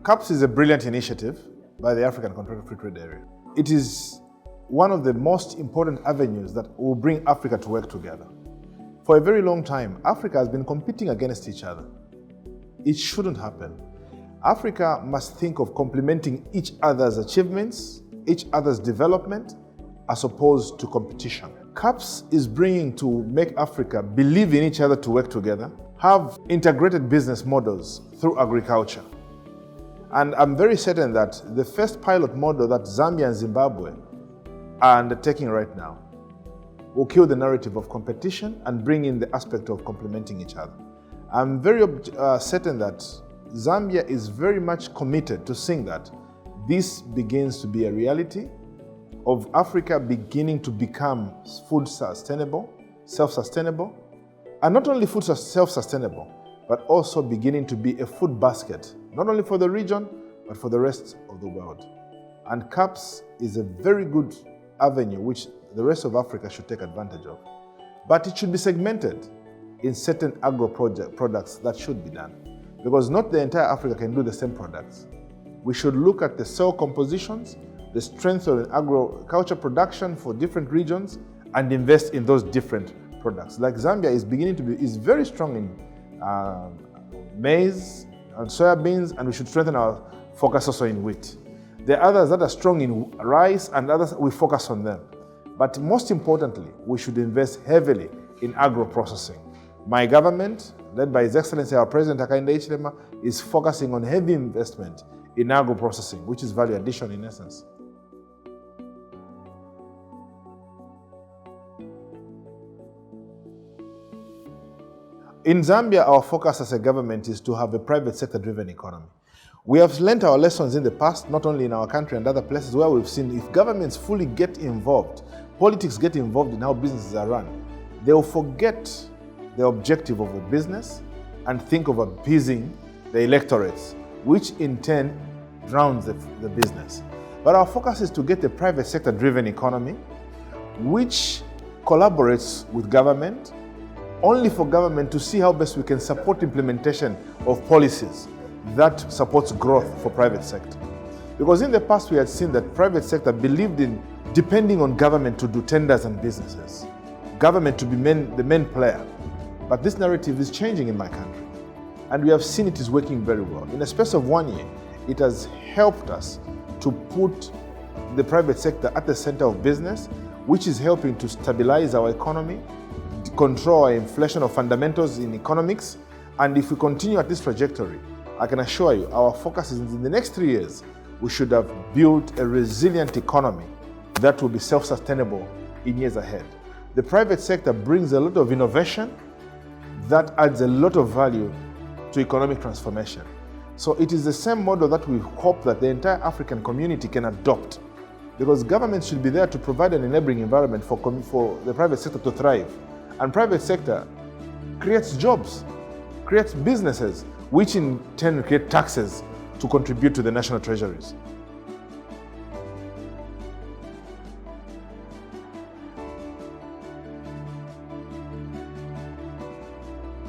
CAAPs is a brilliant initiative by the African Continental Free Trade Area. It is one of the most important avenues that will bring Africa to work together. For a very long time, Africa has been competing against each other. It shouldn't happen. Africa must think of complementing each other's achievements, each other's development, as opposed to competition. CAAPs is bringing to make Africa believe in each other to work together, have integrated business models through agriculture. And I'm very certain that the first pilot model that Zambia and Zimbabwe are undertaking right now will kill the narrative of competition and bring in the aspect of complementing each other. I'm very certain that Zambia is very much committed to seeing that this begins to be a reality of Africa beginning to become food sustainable, self-sustainable, and not only food self-sustainable, but also beginning to be a food basket, not only for the region, but for the rest of the world. And CAAPs is a very good avenue which the rest of Africa should take advantage of. But it should be segmented in certain agro-products that should be done. Because not the entire Africa can do the same products. We should look at the soil compositions, the strength of agriculture production for different regions, and invest in those different products. Like Zambia is very strong in maize and soybeans, and we should strengthen our focus also in wheat. There are others that are strong in rice, and others we focus on them. But most importantly, we should invest heavily in agro-processing. My government, led by His Excellency our President Hakainde Hichilema, is focusing on heavy investment in agro-processing, which is value addition in essence. In Zambia, our focus as a government is to have a private sector-driven economy. We have learned our lessons in the past, not only in our country and other places where we've seen if governments fully get involved, politics get involved in how businesses are run, they will forget the objective of a business and think of appeasing the electorates, which in turn drowns the business. But our focus is to get a private sector-driven economy which collaborates with government, only for government to see how best we can support implementation of policies that supports growth for private sector. Because in the past we had seen that private sector believed in depending on government to do tenders and businesses, government to be the main player. But this narrative is changing in my country, and we have seen it is working very well. In a space of 1 year, it has helped us to put the private sector at the center of business, which is helping to stabilize our economy, control our inflation of fundamentals in economics. And if we continue at this trajectory, I can assure you our focus is in the next 3 years, we should have built a resilient economy that will be self-sustainable in years ahead. The private sector brings a lot of innovation that adds a lot of value to economic transformation. So it is the same model that we hope that the entire African community can adopt, because government should be there to provide an enabling environment for the private sector to thrive. And private sector creates jobs, creates businesses, which in turn create taxes to contribute to the national treasuries.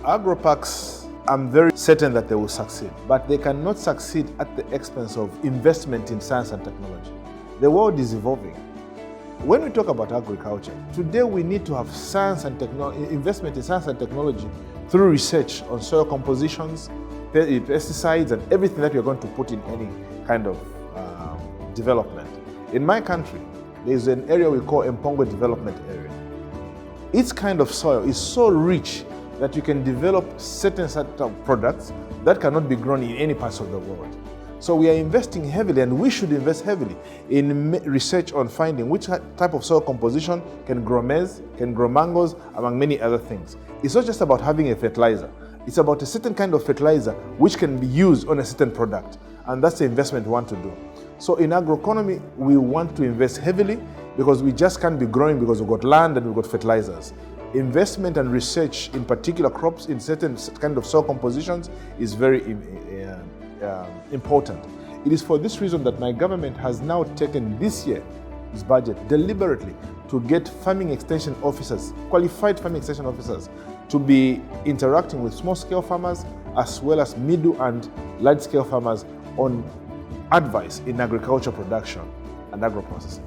Agro-Parks, I'm very certain that they will succeed, but they cannot succeed at the expense of investment in science and technology. The world is evolving. When we talk about agriculture, today we need to have science and investment in science and technology through research on soil compositions, pesticides, and everything that we're going to put in any kind of development. In my country, there's an area we call Mpongo Development Area. Its kind of soil is so rich that you can develop certain set of products that cannot be grown in any parts of the world. So we are investing heavily, and we should invest heavily in research on finding which type of soil composition can grow maize, can grow mangoes, among many other things. It's not just about having a fertilizer. It's about a certain kind of fertilizer which can be used on a certain product. And that's the investment we want to do. So in agroeconomy, we want to invest heavily because we just can't be growing because we've got land and we've got fertilizers. Investment and research in particular crops in certain kind of soil compositions is very important. It is for this reason that my government has now taken this year's budget deliberately to get farming extension officers, qualified farming extension officers, to be interacting with small-scale farmers as well as middle and large-scale farmers on advice in agriculture production and agro-processing.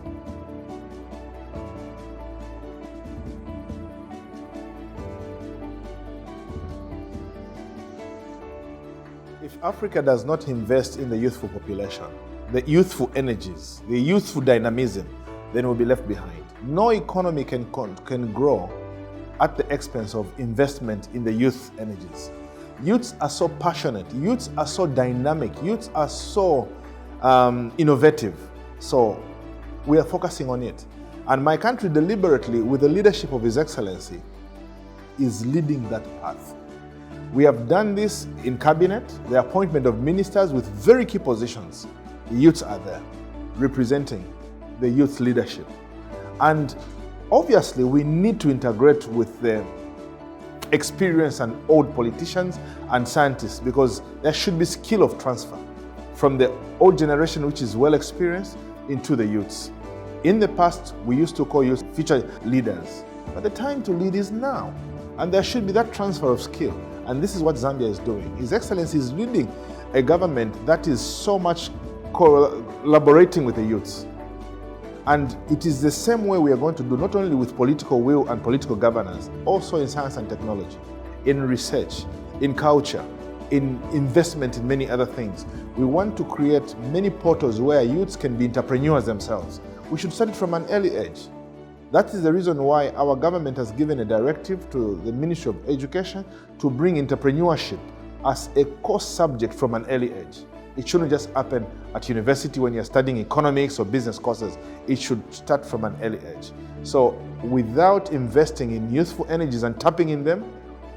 If Africa does not invest in the youthful population, the youthful energies, the youthful dynamism, then we'll be left behind. No economy can grow at the expense of investment in the youth energies. Youths are so passionate, youths are so dynamic, youths are so innovative. So we are focusing on it. And my country deliberately, with the leadership of His Excellency, is leading that path. We have done this in cabinet, the appointment of ministers with very key positions. The youths are there, representing the youth leadership. And obviously, we need to integrate with the experienced and old politicians and scientists, because there should be skill of transfer from the old generation, which is well experienced, into the youths. In the past, we used to call youth future leaders, but the time to lead is now. And there should be that transfer of skill. And this is what Zambia is doing. His Excellency is leading a government that is so much collaborating with the youths. And it is the same way we are going to do, not only with political will and political governance, also in science and technology, in research, in culture, in investment in many other things. We want to create many portals where youths can be entrepreneurs themselves. We should start it from an early age. That is the reason why our government has given a directive to the Ministry of Education to bring entrepreneurship as a course subject from an early age. It shouldn't just happen at university when you're studying economics or business courses. It should start from an early age. So without investing in youthful energies and tapping in them,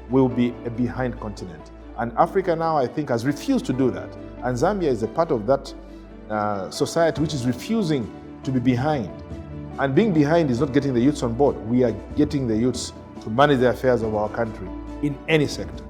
we'll be a behind continent. And Africa now, I think, has refused to do that. And Zambia is a part of that society which is refusing to be behind. And being behind is not getting the youths on board. We are getting the youths to manage the affairs of our country in any sector.